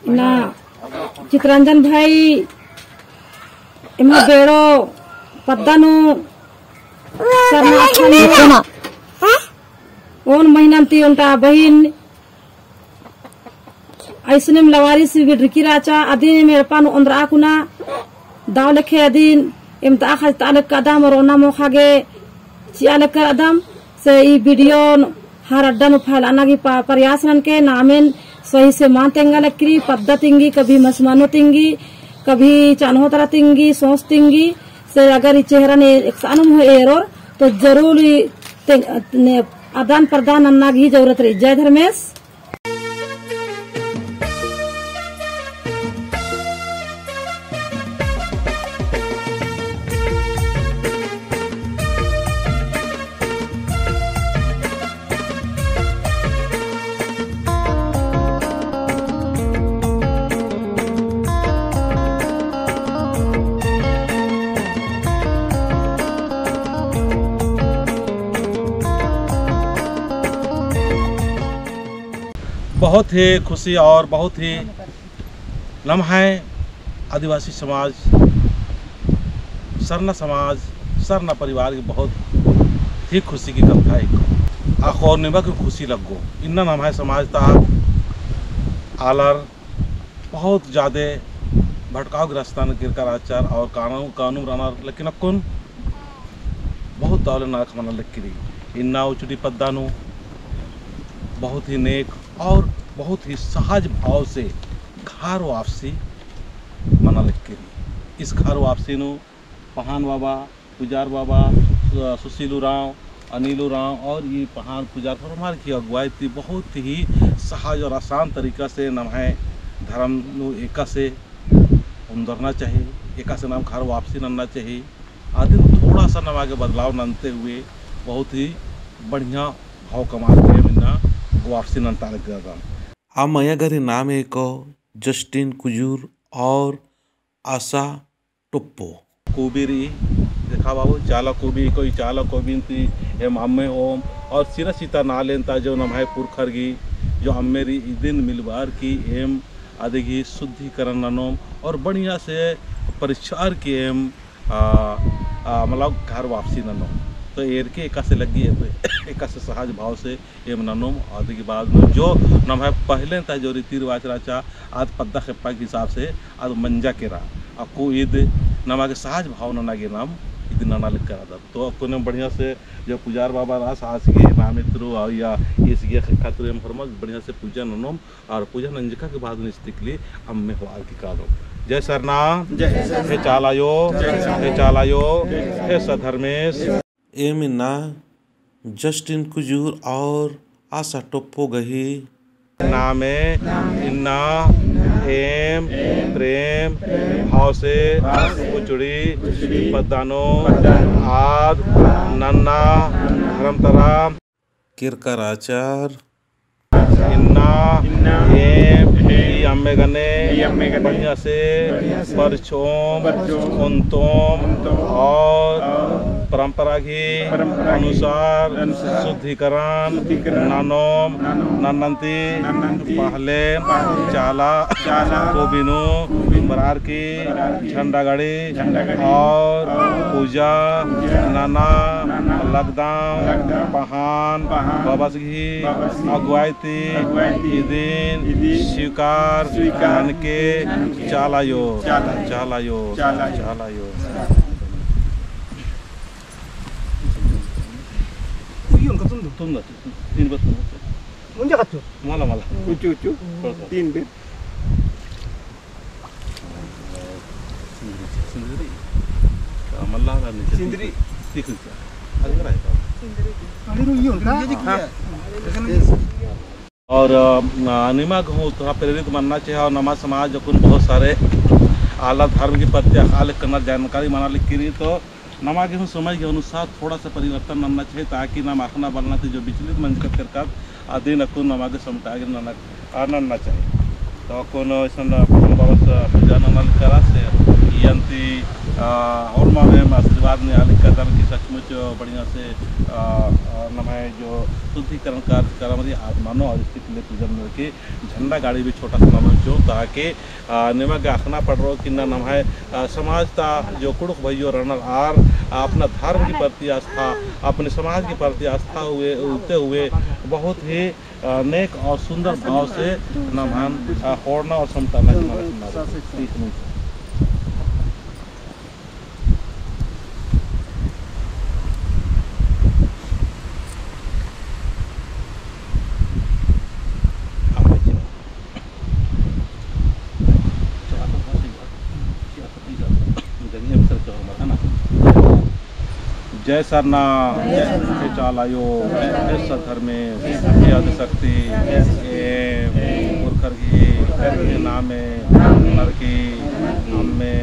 ना चित्रंजन भाई इमा बेड़ो पद्दानु सरना ओन महिनंती उनटा बहिन ऐसने लवारी से विड्रिकी राचा अदीन मेरे पानु अंदर आकुना दाव लेखे अदीन एम ताखा तालक कदम रोना मोखागे चियालक कदम से ई वीडियो हर अड्डा में फैलाना की प्रयास रन के नामेन सही से मानतेंगा लकरी पद्धतिंगी कभी मसमानो तिंगी कभी चानो तरह तिंगी सोच तिंगी से अगर चेहरा ने सानुम है एरोर तो जरूर आदान प्रदान अन्ना की जरूरत रही। जय धर्मेश। बहुत ही खुशी और बहुत ही लम्हा आदिवासी समाज सरना समाज सरना परिवार की बहुत ही खुशी की कथा है। आखोर निभा की खुशी लगो इन्ना नमाय समाज ता आलर बहुत ज़्यादा भटकाव ग्रस्तान किरकर आचार और कानून रहना लेकिन अकुन बहुत दौले नाक मना लक्की इन्ना उचड़ी पद्दानु बहुत ही नेक और बहुत ही सहज भाव से घर वापसी मना लग इस घर वापसी नु पहान बाबा पुजार बाबा सुशीलू राव अनिलू राव और ये पहान पुजार पर हमारे की अगुवाई थी बहुत ही सहज और आसान तरीका से नमाय धर्म नु एका से उमरना चाहिए एका से नाम घर वापसी नन्ना चाहिए आदि थोड़ा सा नमा के बदलाव ननते हुए बहुत ही बढ़िया भाव कमाल के मिलना वापसी नंताल आ मया घरी नाम एक जस्टिन कुजूर और आशा टुप्पो कुबीरी देखा बाबू चाला कुबी कोई चाला कोबिनती एम अम्मे ओम और सिरा सीता नालेंता जो नमाय पुरखर की जो अम्मेरी दिन मिलबार की एम आदि की शुद्धिकरण ननोम और बढ़िया से परिचार की एम मतलब घर वापसी ननोम तो एर के एका से लगी है एका से सहज भाव से एम ननोम आदि के बाद में जो नम है पहले था जो रीति रिवाज राचा आज पद्दा खेपा के हिसाब से आज मंजा के रहा आपको ईद नमा के सहज भाव नना के नाम ईद नना लिख कर था तो आपको ने बढ़िया से जो पुजार बाबा रास आज के नाम इतरो या इस ये खातिर एम फरमास बढ़िया से पूजा ननोम और पूजा नंजिका के बाद निस्तिकली हम में हो की कालो जय सरना हे चालायो हे सधर्मेश एमिना जस्टिन कुजूर और आशा टोप्पो गही नामे इन्ना एम प्रेम भाव से उचड़ी पद्दानो आद नन्ना धर्मतरा किरकर आचार इन्ना एम अम्मे गने बढ़िया से परचोम उनतोम और परंपरा के अनुसार शुद्धिकरण ननोम नन्नंती पहले चाला कोबिनो बरार की झंडा गाड़ी और पूजा नाना लगदाम पहान बाबा की अगुवाई थी दिन स्वीकार के चालायो तीन बस मुंजा कच्चो माला उचू तीन बेर सिंदरी मल्ला सिंदरी ठीक है और निमा को थोड़ा प्रेरित मानना चाहिए और नमाज समाज जो बहुत सारे आला धर्म के प्रति हाल करना जानकारी माना लिख रही तो नमा के समय के अनुसार थोड़ा सा परिवर्तन आना चाहिए ताकि नाम आखना बनना चाहिए जो विचलित मंच कर आदि नकुन नमा के समटागे आनना चाहिए तो कौन ऐसा बाबा पूजा नना करा से यंती और में आशीर्वाद ने आलिक कदम की सचमुच बढ़िया से नमाय जो शुद्धिकरण कार्य मानो और स्थिति ले तुझम के झंडा गाड़ी भी छोटा सा नमन जो ताकि निमक आखना पड़ रहा कि न नमाय समाज ता जो कुड़ुक भैयो रनर आर अपना धर्म की प्रति आस्था अपने समाज की प्रति आस्था हुए होते हुए बहुत ही नेक और सुंदर भाव से नमान होड़ना और समताना जय सरना जय चालायो जय सधर्मे यद शक्ति पुरखर की नामे नर की अम्मे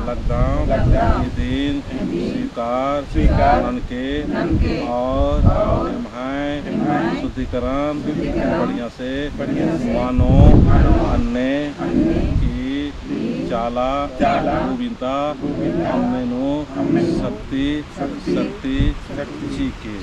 लकदाम ये दिन स्वीकार मन के और शुद्धिकरण बढ़िया से मानो अन्य चाला गोविंदा अम्मेनो शक्ति जी के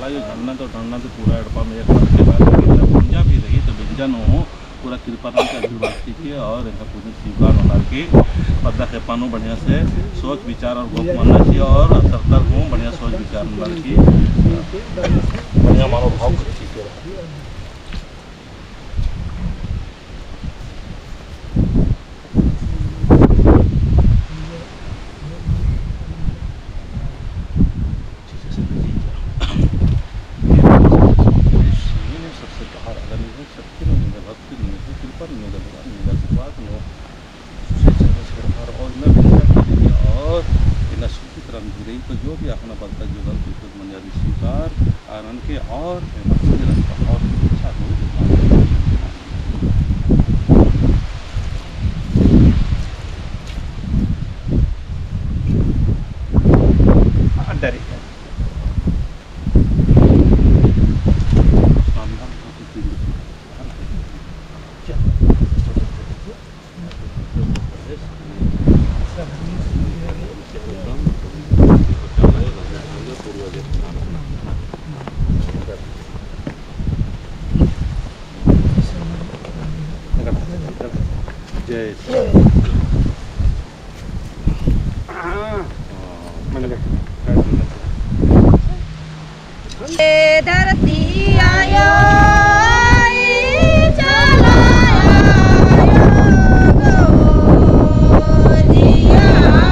जो झंडा तो ढंडा तो पूरा एडपा में एक के बाद पूजा भी रही तो व्यंजन हो पूरा कृपा के आशीर्वाद के और इनका पूजन स्वीकार होना के पद्दा के पानो बढ़िया से सोच विचार और गोप मानना चाहिए और सतर्क हूँ बढ़िया सोच विचार मानना की बढ़िया मानो भाव ठीक है। तो जो भी अपना बलता जो गलत मंजारी स्वीकार आनंद के और अच्छा हो डरे धरती आयो चला जिया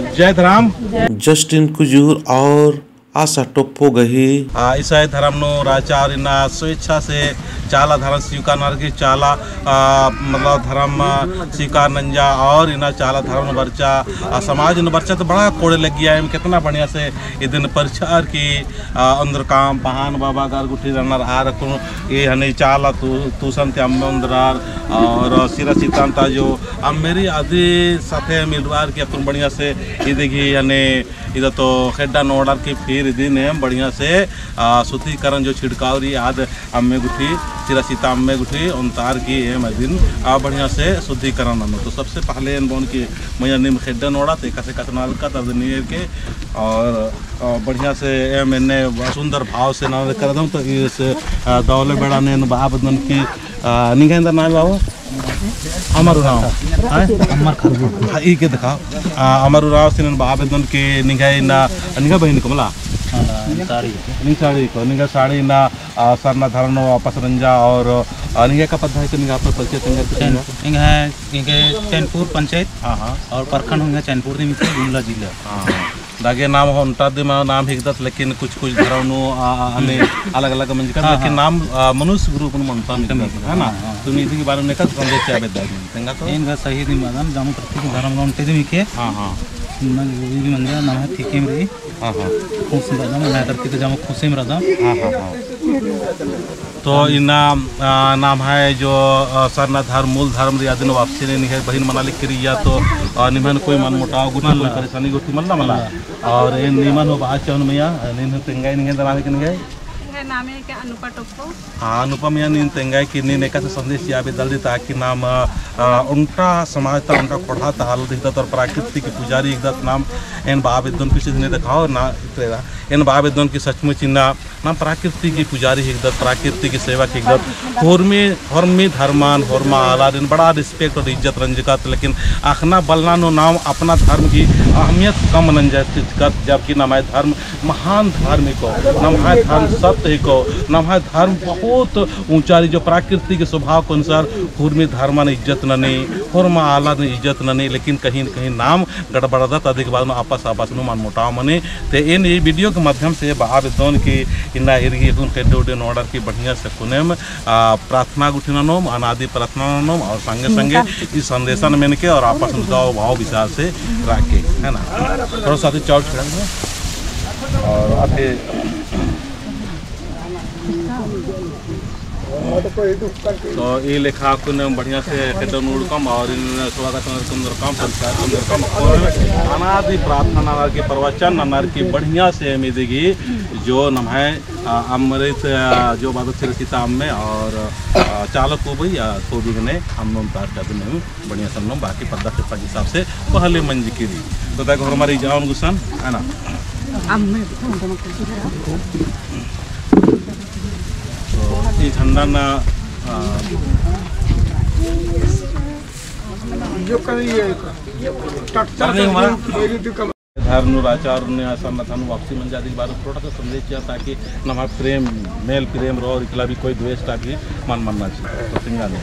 जय धराम जस्टिन कुजूर और आशा टोप्पो गही ईसाई धर्म नो राचार इना स्वेच्छा से चाला धर्म स्वीकार की चाला मतलब धर्म स्वीकार नंजा और इना चाला धर्म बर्चा समाज न बर्चा तो बड़ा कोड़े लग गया है कितना बढ़िया से ये दिन प्रचार की अंदर काम पहान बाबा गार गुठी रनर आ रखूँ ये हने चाला तू संते अम्मे अंदरार और सिरा सीतांता जो अब मेरी आदि साथे मिलवार की अपन बढ़िया से ये देखिए यानी इधर तो खेड्डा नोडर की फिर दिन है बढ़िया से शुद्धिकरण जो छिड़काव रही आद अम्मे गुठी सिरा सीता अम्मे गुठी उनतार की है मैं दिन बढ़िया से शुद्धिकरण हम तो सबसे पहले इन बोन की मैया निम खेड्डा नोड़ा तो कैसे कैसे नाल का तब नीर के और बढ़िया से मैंने सुंदर भाव से नाल कर दूँ तो इस दौले बेड़ा ने बाब की निगेंदर नाम बाबू अमर उराव अमर खरगोट ई के दिखाओ अमर उराव से बाबेदन के निगाह ना निगाह बहन को मला साड़ी को निगाह साड़ी ना सरना धरनो वापस रंजा और निगाह का पद्धति के निगाह पर परिचय निगाह चैनपुर पंचायत हाँ और प्रखंड होंगे चैनपुर निमित्त गुमला जिला दागे नाम हो उनटा दे नाम हिकदत लेकिन कुछ धर्म अने अलग अलग मंज कर लेकिन नाम मनुष्य ग्रुप नु मनता है ना तुम इसी के बारे में कत संदेश चाहे दागे तेंगा तो इनका सही दिन मदन जामु प्रत्येक धर्म गाउन ते मिके हां ना भी मंदिर नाम है थीके में हां खुशी रदा मैं करती तो जामु खुशी में रदा हां तो इना नाम है जो सरना धर्म मूल धर्म रिया दिन वापसी ने निहे बहिन मनाली क्रिया तो निमन कोई मन मोटाव गुना कोई परेशानी गुठी मला और ये निमन हो बात चौन मैया निन तेंगाई निगे दराने के निगे नाम है क्या अनुपा टोप्पो हाँ अनुपम या नीन तेंगाई की नीन एक संदेश या भी दल देता कि नाम उनका समाज था उनका खोड़ा था हाल दिखता और प्राकृतिक की पुजारी एक नाम इन बाबेदन की चीज़ ने दिखाओ ना इन बाबेदन की सचमुच ना प्राकृतिक की पुजारी एक प्राकृतिक की सेवा की एक हरमी धर्मान हरमा आला दिन बड़ा रिस्पेक्ट और इज्जत रंजकत लेकिन आखना बलना नो नाम अपना धर्म की अहमियत कम रंजत जबकि नाम है धर्म महान धार्मिक हो नाम है धर्म सत्य को नाम है धर्म बहुत ऊंचा जो प्राकृतिक स्वभाव के अनुसार हरमी धर्म ने इज्जत नहीं हरमा आला ने इज्जत नहीं लेकिन कहीं न कहीं नाम गड़बड़दत अधिक बाद में आपस आपस में मन मुटाव मने तो इन ये वीडियो के माध्यम से बाहर दोन की इना इरगी खेडोडे ऑर्डर की बढ़िया से कुनेम प्रार्थना गुठिनोम अनादि प्रार्थना नोम और संगे संगे इस संदेशन में के और आपस में भाव विचार से रखे है ना थोड़ा सा चौट और आते तो ये लेखा कुन बढ़िया से खेडन उड़कम और इन स्वागत कम अनादि प्रार्थना की प्रवचन अनार की बढ़िया से हमें देगी जो नम है अमृत जो बात सीता में और चालक को भाई तो भी ने हम लोग तार कर दिन बढ़िया सब लोग बाकी पद्दा के हिसाब से पहले मंज की दी तो देखो हमारी जान गुस्सन है ना ये झंडा ना धर्म आचार ने संगठन वापसी मन जाती बार थोड़ा सा संदेश किया ताकि नवा प्रेम मेल प्रेम रो इकला भी कोई द्वेष ताकि मन मनना चाहिए तो सिंगा ने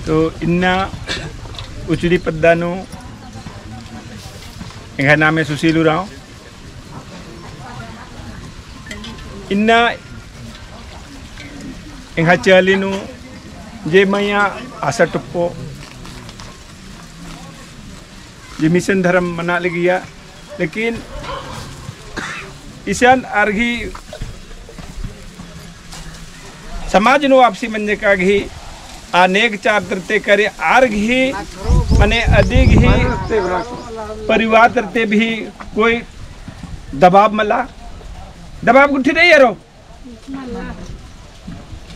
तो इन्ना उचड़ी पद्दानु इंगा नाम है सुशीलू राव इन्ना इंगा चालीनु जे मैया आशा टुप्पो ये मिशन धर्म मना लगिया लेकिन ईशान अर्घी समाज नो आपसी मंजे का घी अनेक चार तरते करे अर्घी मने अधिक ही परिवार तरते भी कोई दबाव मला दबाव उठी नहीं यारो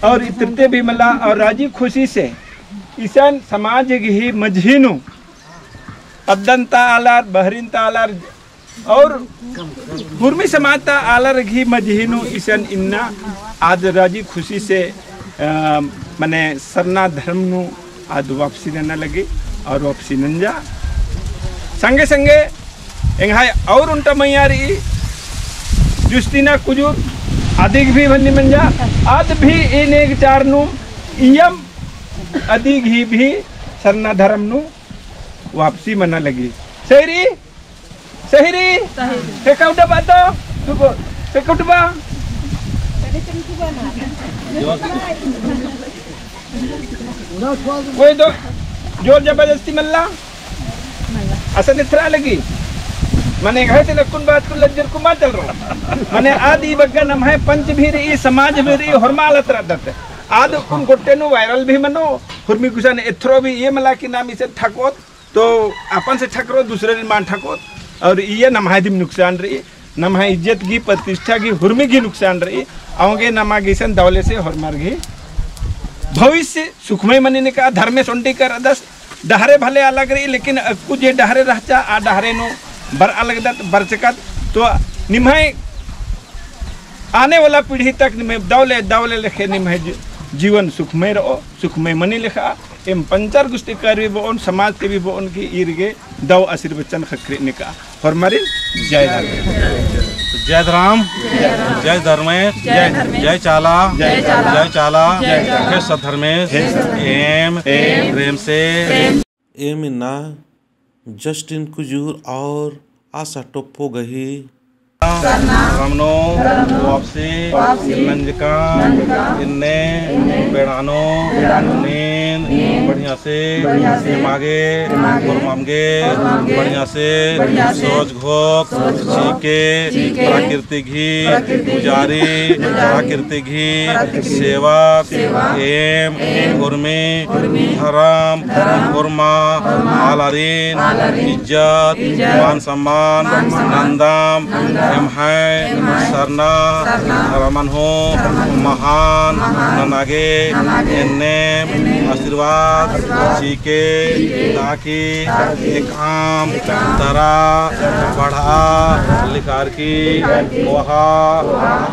और इतरते भी मला और राजी खुशी से ईशान समाज ही मझीनु अद्दन तालार बहरीन तालार और हुर्मी समाता आलर घी मजहिनु इसन इन्ना आज राजी खुशी से मने सरना धर्म नु आज वापसी न लगी और वापसी नंजा संगे संगे एंगाय और उनटा मैयारी जुस्तीना कुजूर अधिक भी बन्नी मंजा आज भी इन एक चार नु इयम अधिक ही भी सरना धर्म नु वापसी मना लगी सही ते कौटा बातो तुको ते कुटबा कोई तो जोर जबरदस्ती मल्ला असन इतना लगी मने घाय ते लकुन बात को लज्जर को मा चल रहा मने आदि बग्गा नम है पंच भी रही समाज भी रही हरमाल अत्र दत आद कुन गोटे नु वायरल भी मनो हुर्मी कुसन एथरो भी ये मला की नाम इसे ठकोत तो अपन से ठकरो दूसरे ने मान ठकोत और ये नमाय दिम नुकसान रही नमाय इज्जत की प्रतिष्ठा की हुर्मी की नुकसान रही आओगे नमा गिसन दौले से हरमार घी भविष्य सुखमय मनी ने कहा धर्म में सोंटी कर दस डहरे भले अलग रही लेकिन कुछ ये डहरे रहचा आ डहरे नो बर अलग दत बरचकत तो निमाय आने वाला पीढ़ी तक दौले दौले लिखे निमाय जीवन सुखमय रहो सुखमय मनी लिखा एम पंचर गुस्ती करवी बोन समाज के भी बोन की इर्गे दव आशीर्वचन खकरी ने कहा और मरी जय जय राम जय धर्मेश जय चाला जय चाला जय सधर्मेश एम प्रेम से एम ना जस्टिन कुजूर और आशा टोप्पो गही रमनो वापसी नंजका इन्ने बेड़ानो नींद बढ़िया से मागे गुरमामगे बढ़िया से सोच घोक चीके प्राकृतिक घी पुजारी प्राकृतिक घी सेवक एम गुरमे धर्म गुरमा आलारीन इज्जत मान सम्मान नंदम एम है सरना रमन हो महान ननागे एन्ने आशीर्वाद चीके ताकि काम तरा बढ़ा लिकार की वहा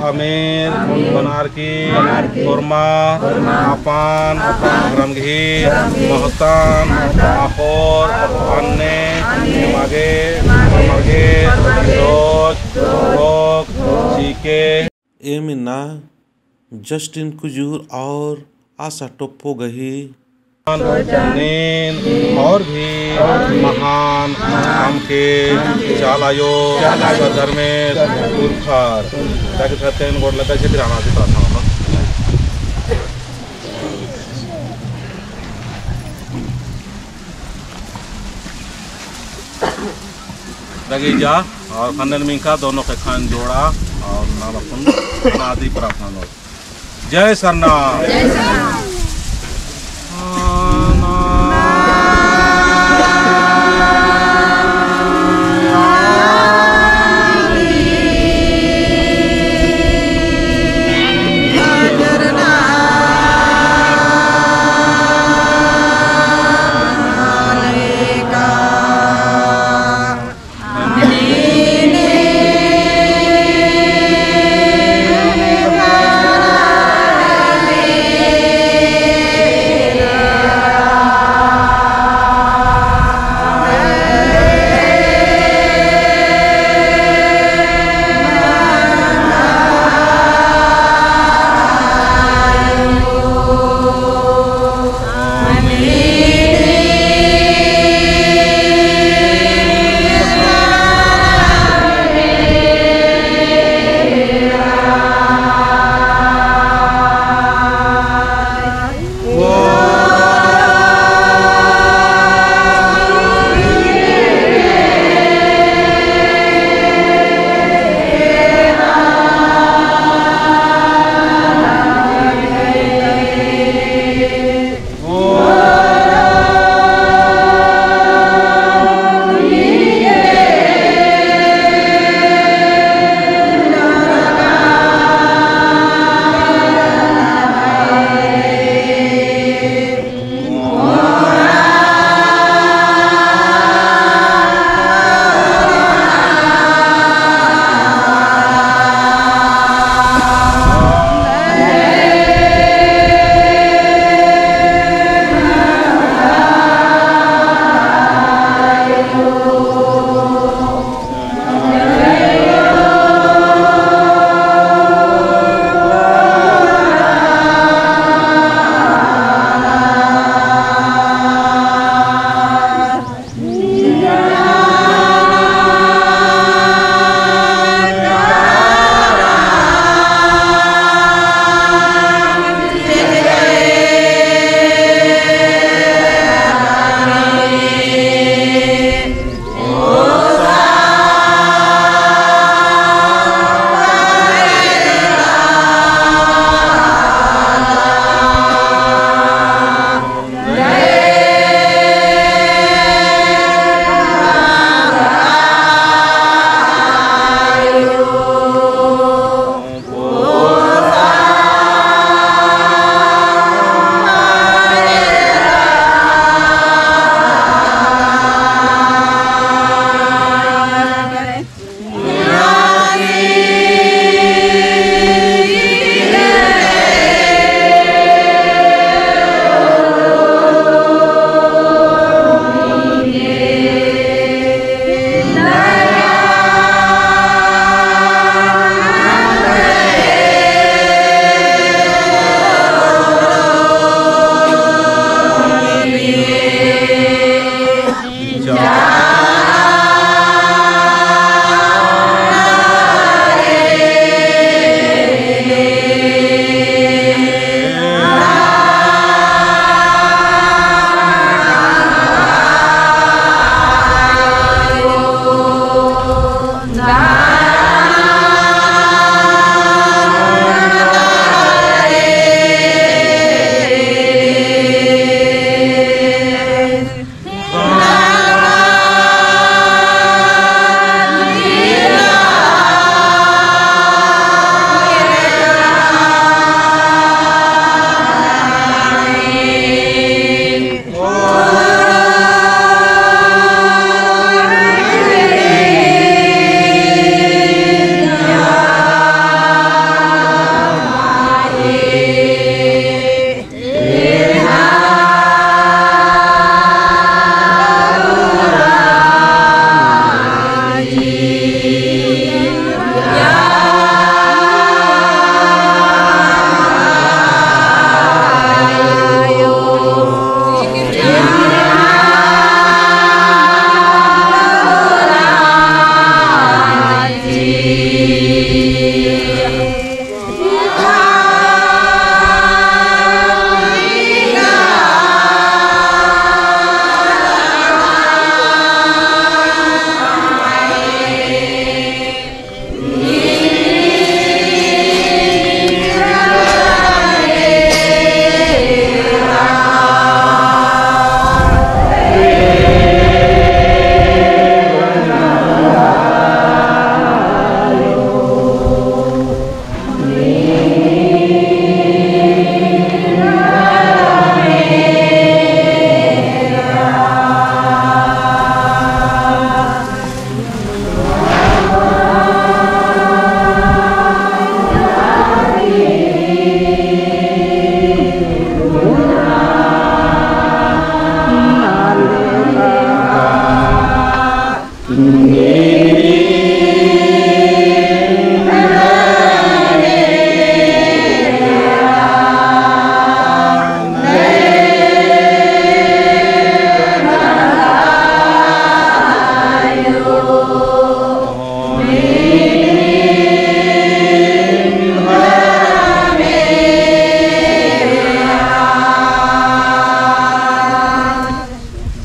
अमीर बनार की गुरमा अपान रमघी महतान आहोर अन्ने मागे मगे रोक चीके एम ना जस्टिन कुजूर और आशा टोप्पो गही नींद और भी महान काम के चालायो धर्मेश उर्खार ताकि सत्यन गोड़ लगा क्षेत्र आना से प्रार्थना होना लगी जा और खंडन मिंका दोनों के खान जोड़ा और नाम अपन आदि प्रार्थना जय सरना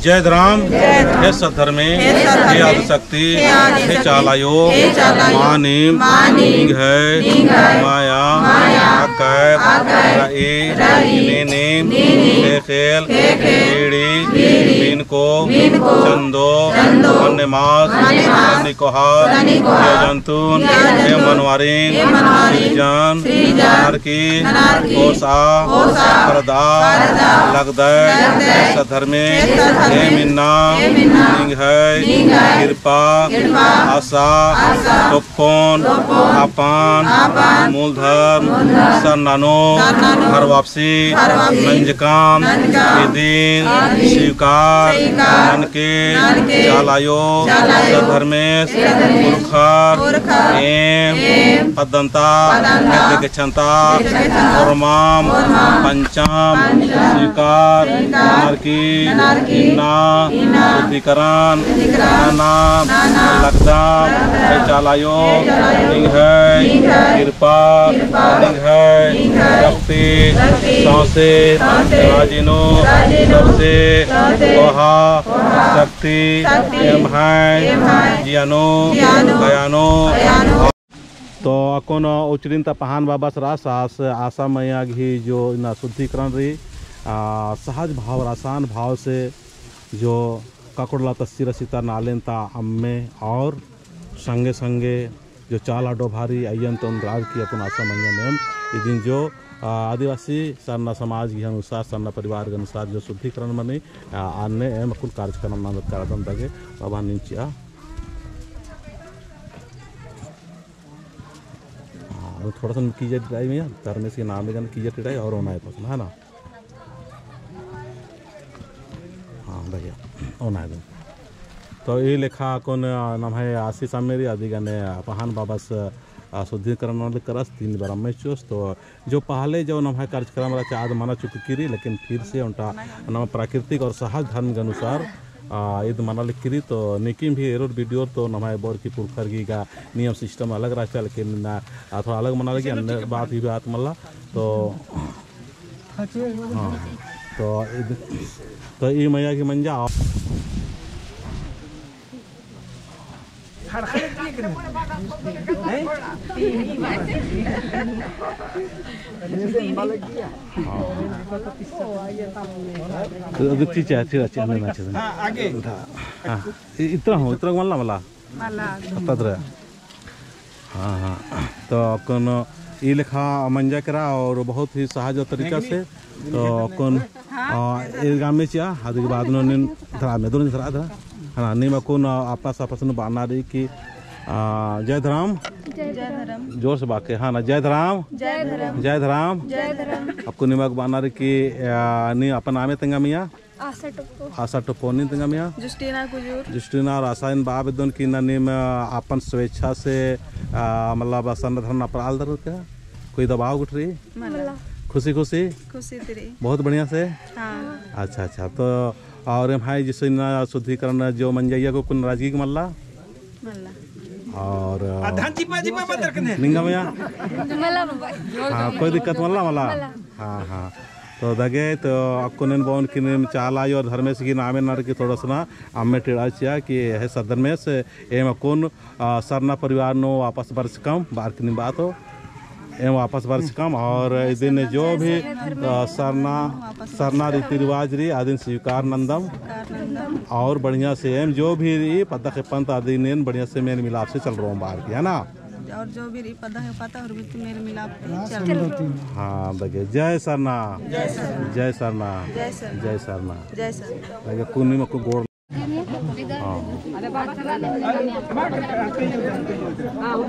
जय राम, हे सद्धर्मे, हे आदिशक्ति, हे चालायो, माँ नीम, नींग है, माया, आकर, नीम, खेल, बीड़ी, को, चंदो, अन्यमास, निकोहार, जंतुन, हे मनवारीन, सृजन, नरकी, कोसा, परदार, लगदय, सद्धर्मे, हे मिन्ना, नींग है, कृपा, आशा, टोप्पोन, आपान, मूलधर्म, सरनानो, घर वापसी, नंजकाम, दीन, स्वीकार, ननके, चालायो, सद्धर्मेश, पुरखर, एम, पद्दंता, गच्छन्ता, औरमाम, पंचाम, स्वीकार, नरकी, शुद्धिकरण, लगदाम, चालायो, कृपा, शक्ति, सौसे, राजिनो, सबसे, कोहा, शक्ति, जियानो, गयानो। तो अकोन उचरिन पहान बाबा रास आशा मैया घी जो ना शुद्धिकरण रही सहज भाव आसान भाव से जो काकुड़ला तस्सीर सीता नालेन ता अम्मे और संगे संगे जो चाला डोभारी अयन तो राज की अपन आशा मैया नेम ये दिन जो आदिवासी सरना समाज के अनुसार सरना परिवार के अनुसार जो शुद्धिकरण मनी आने एम कुल कार्यक्रम मदद करादम तके बाबा नीचिया थोड़ा सा कीजिए ट्राई में तरने से नाम लेकर कीजिए ट्राई और होना है पसंद है ना। हाँ भैया होना है तो ये लेखा कौन नाम है आशीष मेरी आदि गने पहान बाबा से शुद्धिकरण करस 3 बार में चुस तो जो पहले जो नाम है कार्यक्रम रहा आज मना चुकी किरी लेकिन फिर से उनका नाम प्राकृतिक और सहज धर्म के अनुसार ईद मनाल किरी तो निकिम भी एरोड वीडियो तो नमाय बोर की पुरखरगी का नियम सिस्टम अलग रहा लेकिन थोड़ा अलग मना लगी अन्य बात ही बात मल्ला तो हाँ तो ये मैया की मंजा खड़खड़े किए कि नहीं? हाँ आगे इतना हो इतना मल्ला मल्ला मला हाँ हाँ तो कौन ये लिखा मंजा करा और बहुत ही सहज तरीका से तो कौन गाँव में चिया हाथ के बाद उन्होंने धरा में दोनों धरा धरा हाँ नहीं मैं कौन आपस आपस में बाना रही कि जय धराम जोर से बात हाँ ना जय धराम जय धराम आपको निमक बाना रही कि नहीं अपन नाम है तंगा मिया आशा टप्पो नहीं तंगा मिया जुस्टीना और आशाइन बाब दोन की निम अपन स्वेच्छा से मतलब संरक्षण अपराध दर क्या कोई दबाव उठ रही खुशी खुशी बहुत बढ़िया से अच्छा अच्छा तो और भाई जिससे शुद्धिकरण जो मंजैया को कुन राजगी के मल्ला और निंगा मिया हाँ कोई दिक्कत मल्ला मल्ला हाँ हाँ तो दगे तो आपको नेन बोन की नेम चाल आई और धर्मेश की नामे नर की थोड़ा सा आमे टेढ़ा चिया कि है सदन में से एम कौन सरना परिवार नो वापस वर्ष कम बार की बात हो एम वापस वर्ष कम और इस दिन जो भी सरना रीति रिवाज रही आदि स्वीकार नंदम और बढ़िया से एम जो भी रही पता के पंत आदि ने बढ़िया से मेरे मिलाप से चल रहा हूँ बाहर की है ना और जो भी पता है पता और भी मेरे मिलाप चल रही हाँ लगे जय सरना जय सरना जय सरना लगे कुनी में गोड़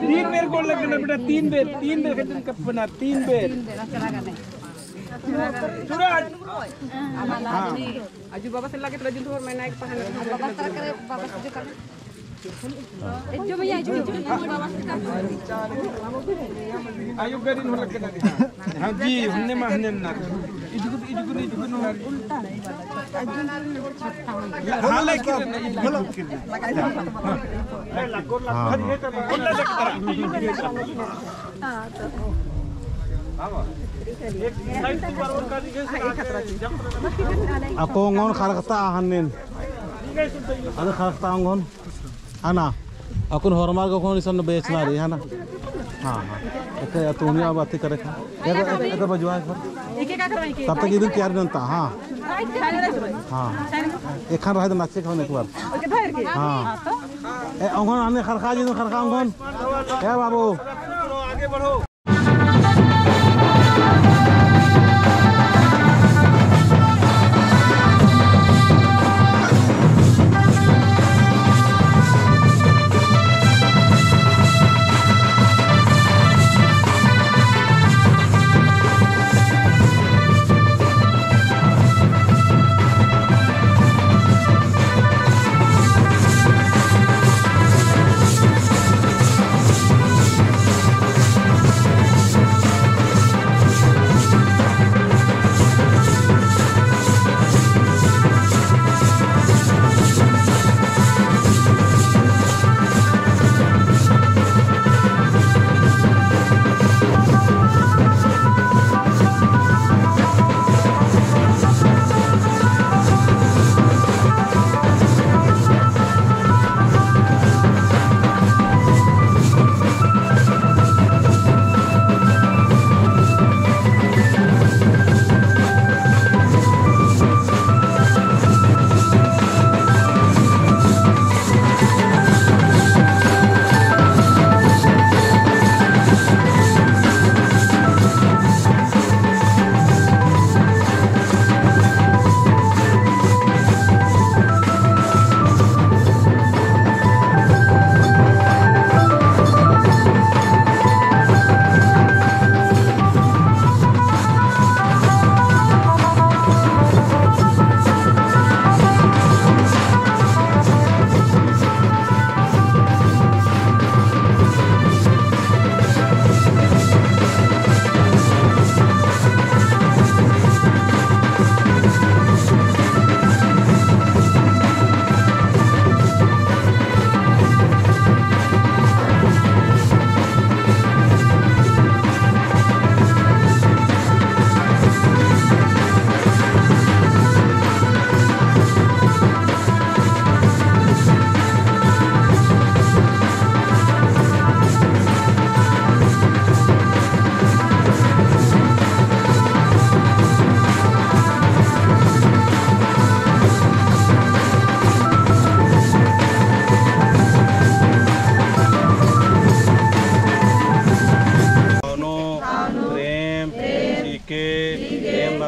तीन बेर गोड़ लगना बेटा तीन बेर खजन कप बना 3 बेर सूरज आजू बाबा से लगे रजिन और मैं नाइक पहन बाबा कर बाबा से कर जो भैया जो आयु गरिन हो लगे हां जी हमने माहने ना इजुगु उल्टा नहीं वाला हां लेकिन इजुगु aku ngon karakta hanin ada karakta ngon ana aku hormat ko kon isan बेचना रही है ना हाँ हाँ ओके तो उन्हें अब बातें करे ये बजवा तब तक इधर क्या बनता हाँ हाँ एक खान रहे तो नाचे खाने एक बार हाँ ए अंगन आने खरखा जी खरखा अंगन ए बाबू आगे बढ़ो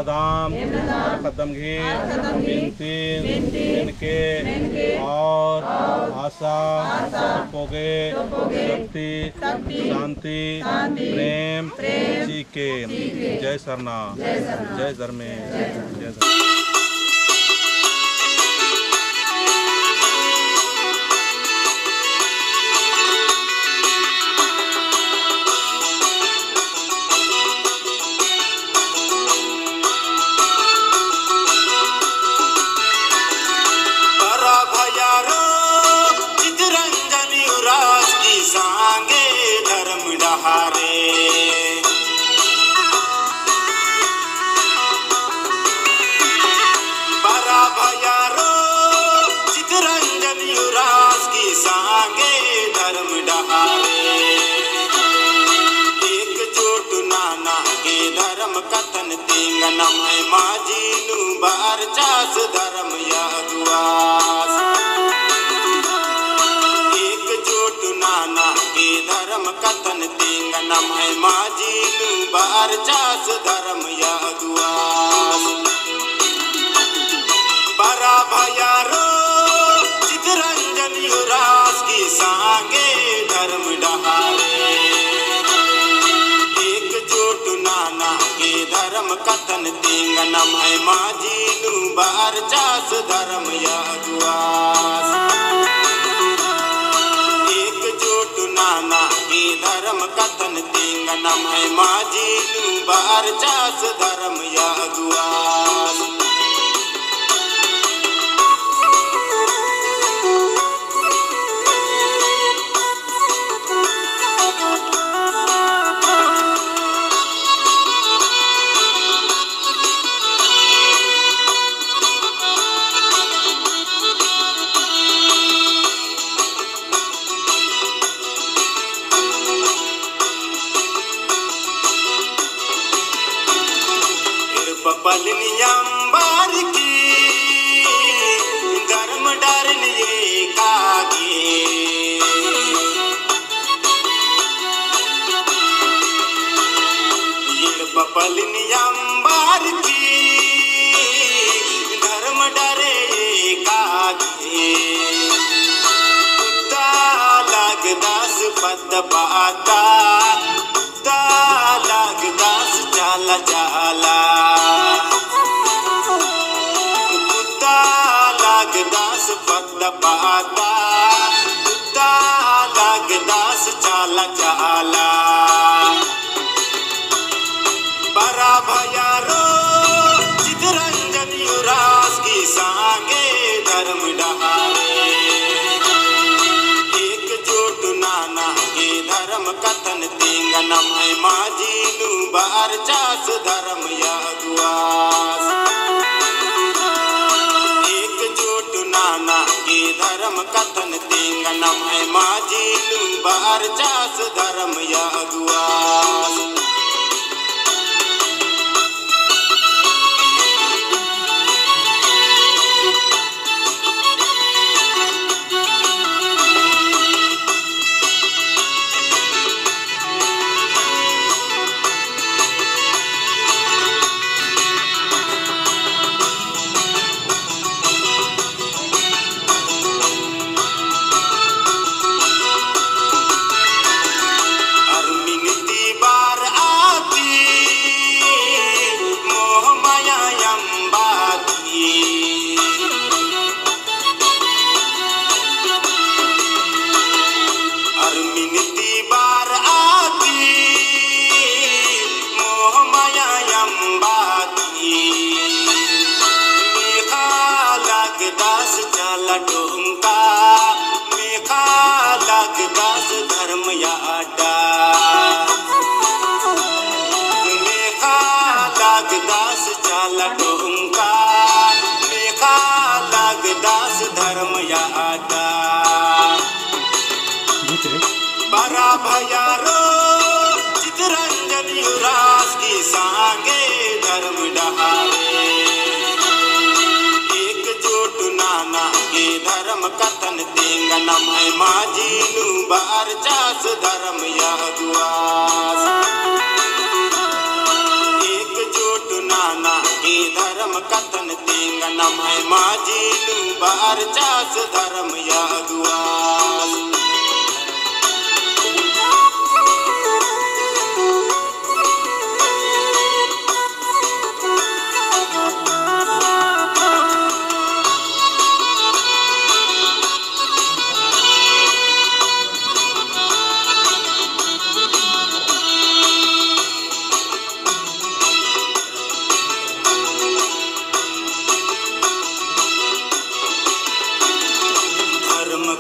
दाम कदम घी इनके और आशा पोगे शक्ति शांति प्रेम जी के। जय सरना, जय धर्मे, जय धर्मे। कथन तेंगनम है माजीनु बार चास धर्म यादुआस। एकजुट नाना के धर्म कथन तेंगनम है माजीनु बार चास धर्म यादुआस। बरा भयारो चितरंजन युरास की सांगे धर्म डहारे। धर्म कथन तेंगनम है माजीनु बार चास धर्म यादुआस। एकजुट नाना के धर्म कथन तेंगनम है माजीनु बार चास धर्म यादुआस। पलनियंबर की धर्म डरन ये कागे। ये पलनियंबर की धर्म डरे ये कागे। कुत्ता लगदास पद बाता कुत्ता लगदास जाला जाला। लगदास पद पाता कुत्ता लगदास चाला चाला। बरा भयारो चितरंजन युरास की सांगे धर्म डहारे। एकजुट नाना के धर्म कथन तेंगनम है माजीनु बार चास धर्म यादुआस। नाना के धर्म कथन तेंगनम है माजीनु बार चास धर्म यादुआस। लगदास धर्म याडा। मेघा लगदास चाला डोंका मेघा लगदास धर्म याडा। बरा भयारो चितरंजन युरास की सांगे धर्म डहारे। एकजुट नाना के धर्म कथन तेंगनम है माजीनु बार चास धर्म यादुआस। एकजुट नाना कथन तेंग नम है माझी लू बार चास धर्म यादुआस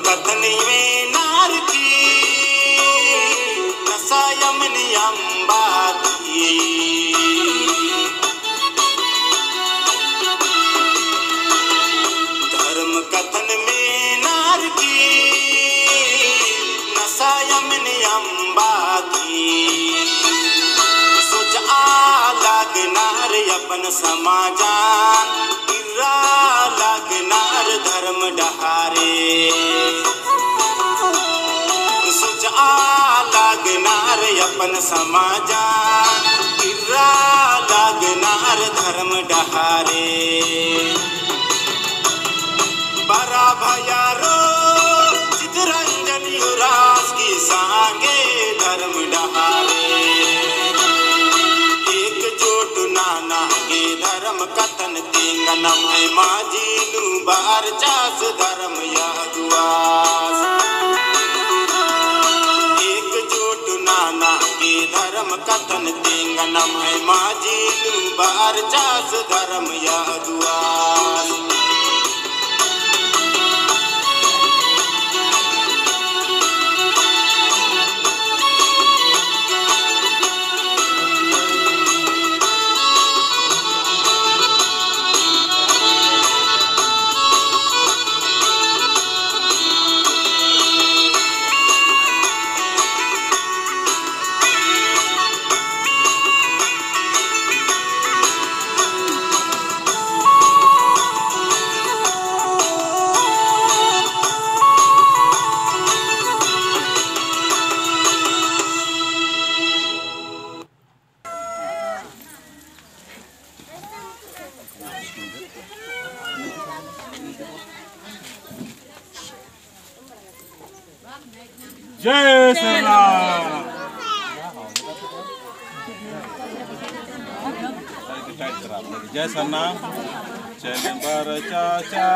कथन में नार की नसायमनि अंबाती धर्म कथन में नार की नसायमनि अंबाती सोच आलाग नार अपन समाजान गिरा लाग नार धर्म डहारे सोच आलाग नार अपन समाजान गिरा लाग नार धर्म डहारे बरा भयारो चितरंजन युवराज की सांगे धर्म डहारे एकजुट नाना के धर्म कथन तेंग नम है माझी लू बार चास धर्म यादुआस एकजुट नाना के धर्म कथन तेंग नम है माझी लू बार चास धर्म यादुआस जय श्री राम। जय सन्नाम चले बर चाचा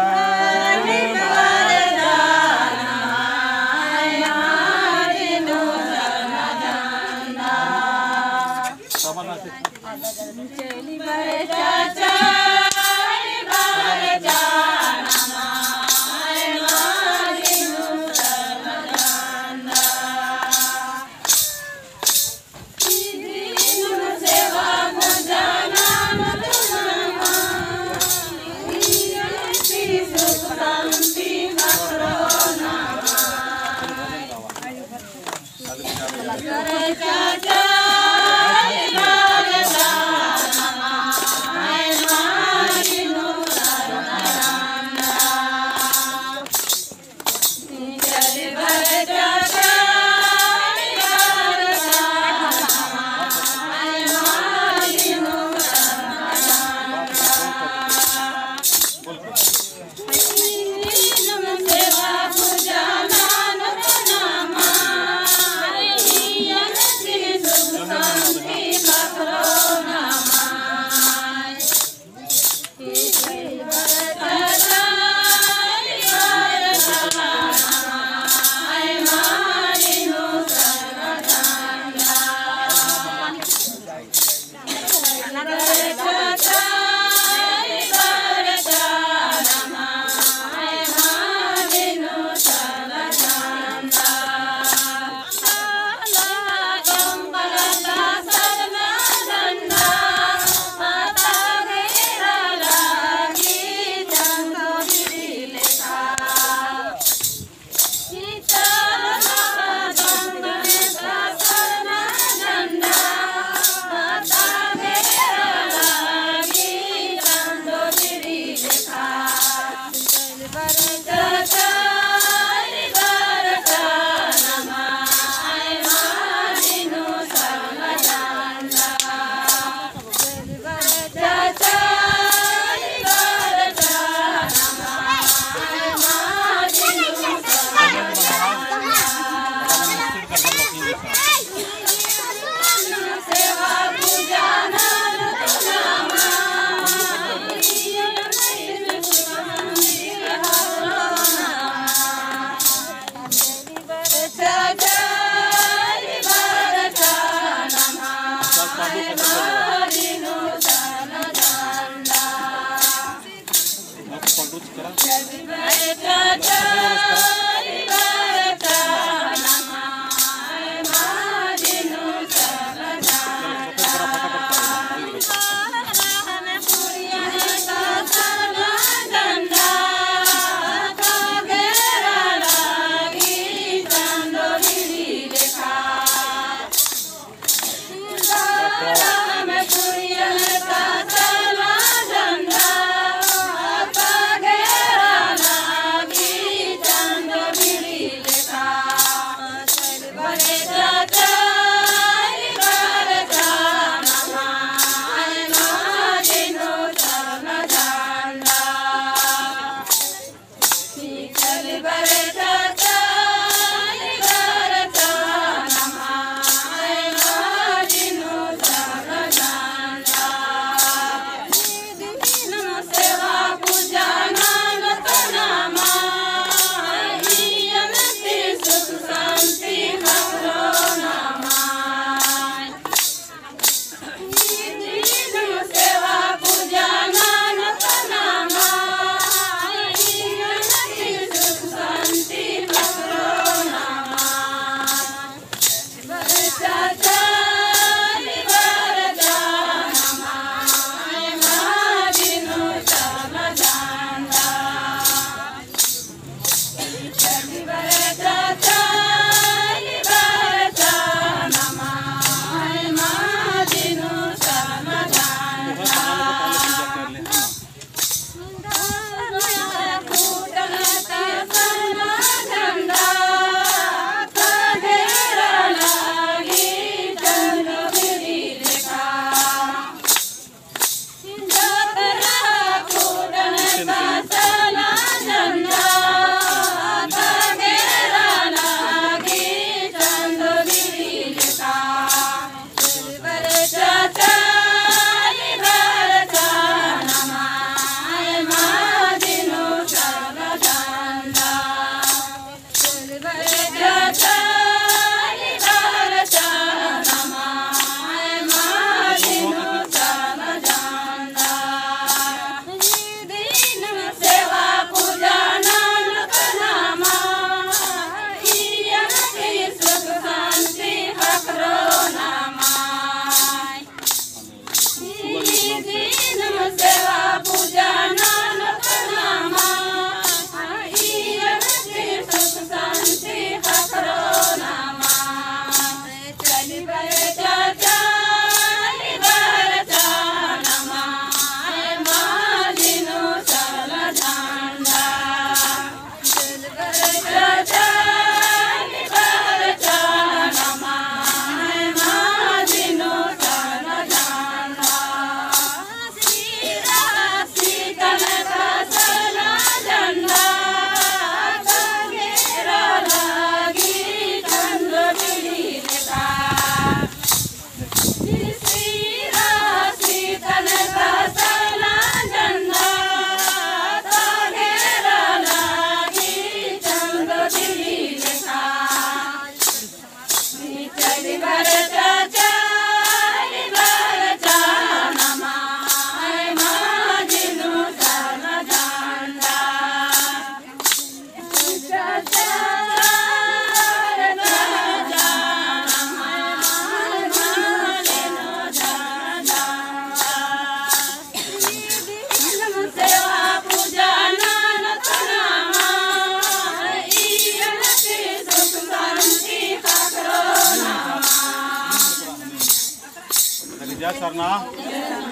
जय सरना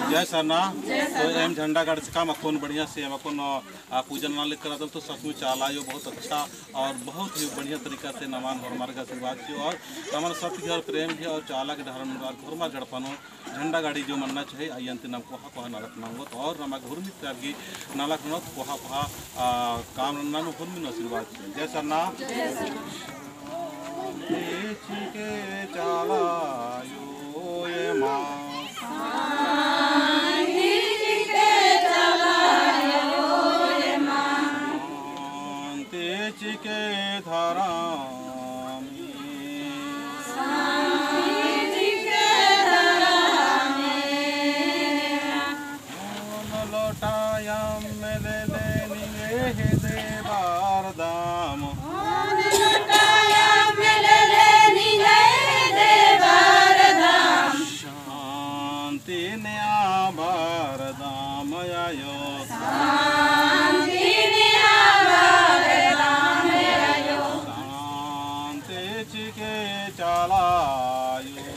जय सरना। तो एम झंडा गाड़ी से काम अकोन बढ़िया से अकोन पूजन ना लेकर तो सचमुच चाला यो बहुत अच्छा और बहुत ही बढ़िया तरीका से नमान हमारे का आशीर्वाद की और नमान सत्य और प्रेम की और चाला के धर्म घुरमा झड़पनो झंडा गाड़ी जो मनना चाहिए अयंत नाम कोहा कोहा नालक नांगो तो और नमा घुरमी त्यागी नालक नत कोहा कोहा काम नानु घुरमी आशीर्वाद जय सरना। के चाला यो ये माँ के धारा आयो शांति चिके चलायो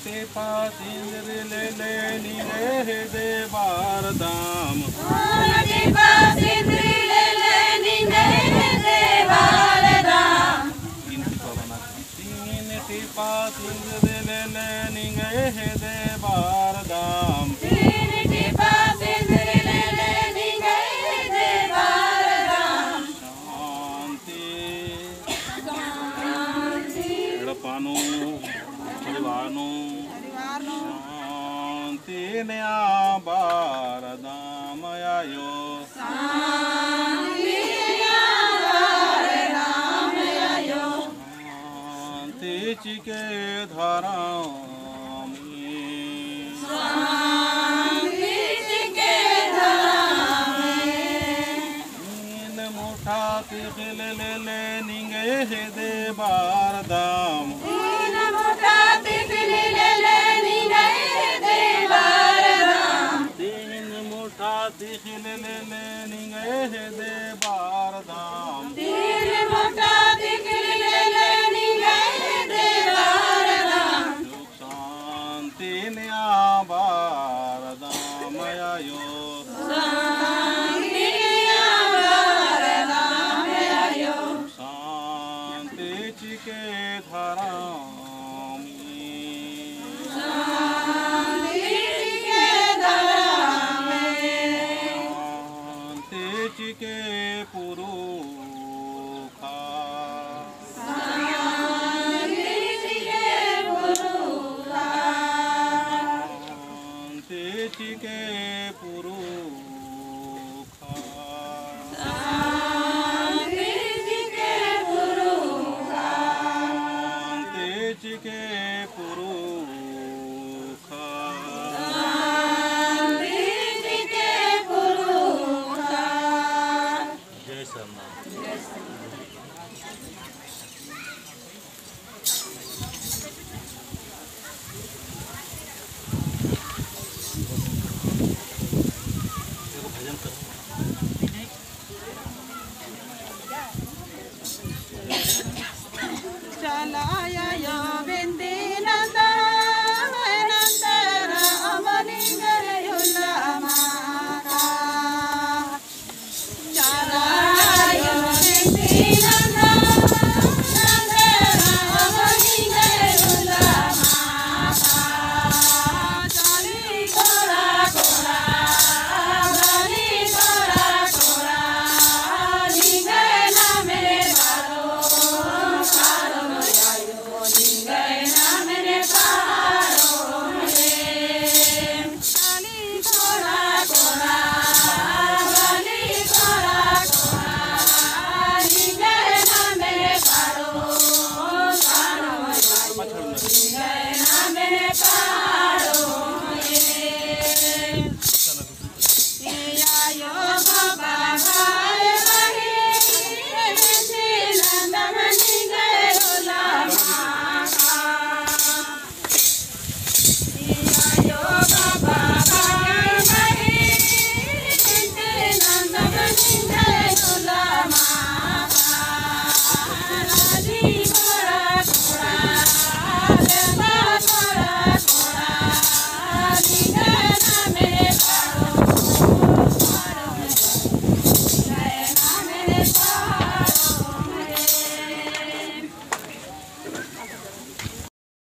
टिपा सिंदर ले लेनी रे दे बार दाम तीन टिपा सिंदर ले लेनी दे बार दाम शांति एड़पानो परिवारनो शांति नया बार दाम आयो शांति चिके धारा मोठा तिखिल ले ले निंगे दे बार दाम तीन मोठा तिखिल ले ले निंगे दे बार दाम सुख शांति नया बार दाम आयो शांति चिके धारा शांति चिके पुरुखा शांति चिके पुरुखा शांति चिके पुरुखा जय सरनाथ